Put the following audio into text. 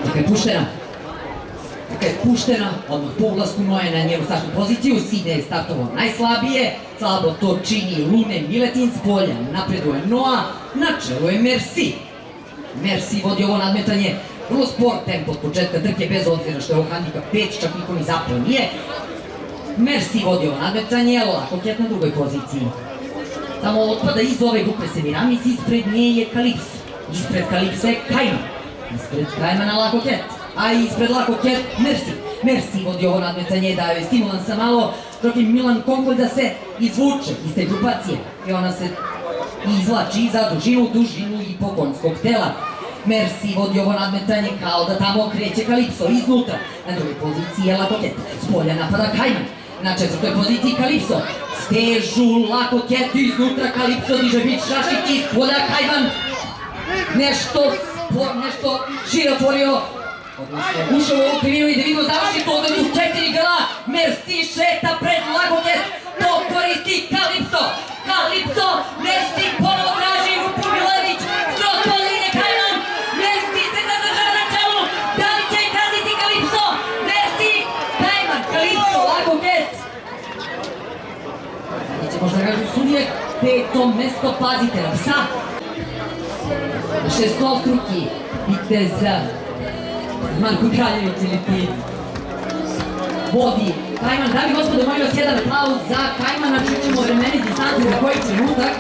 Taka je puštena. Taka je puštena, odmah po ulasku Noje na njenu startnu poziciju, Sidney je startovao najslabije, slabo to čini Lune Miletin, s polja napreduje Noa, na čelu je Merci. Merci vodi ovo nadmetanje, vrlo spor tempo od početka trke, bez obzira što je ovo handicap 5, čak nikom i zapao nije. Merci vodi ovo nadmetanje, Lakoket na drugoj poziciji. Tamo otpada iz ove grupe Semiramis, ispred nje je Kalipso. Ispred Kalipsa je Kajman. Ispred Kajmana Lakoket. A ispred Lakoket Merci. Merci vodi ovo nadmetanje, daje joj stimulansa malo, dok je Milan Konkol da se izvuče iz te grupacije. I ona se izvlači za dužinu i pogonskog tela. Merci vodi ovo nadmetanje kao da tamo kreće Kalipso iznutra. Na drugoj poziciji je Lakoket. S polja napada Kajman. Na četvrtoj poziciji Kalipso. Stežu Lakoket iznutra, Kalipso diže bić Šašić iz polja Kajman. Nešto šire otvorio. Ušao u ovu krivinu i da vidimo završi to da su 4 grla. Merci šeta pred Lakoket. To koristi Kalipso. Kalipso, Merci ponovo traži rupu Milević. Skroz poline Kajman. Merci se zadržava na čelu. Da li će kaziti Kalipso? Merci, Kajman, Kalipso, Lakoket. Neće možda kažu sudije, 5. mesto, pazite na psa. Šestostruki vitez Marko Kraljević ili ti vodi Kajman. Dami gospodo, molim vas jedan aplauz za Kajmana, čućemo vremeni distanci za koji trenutak.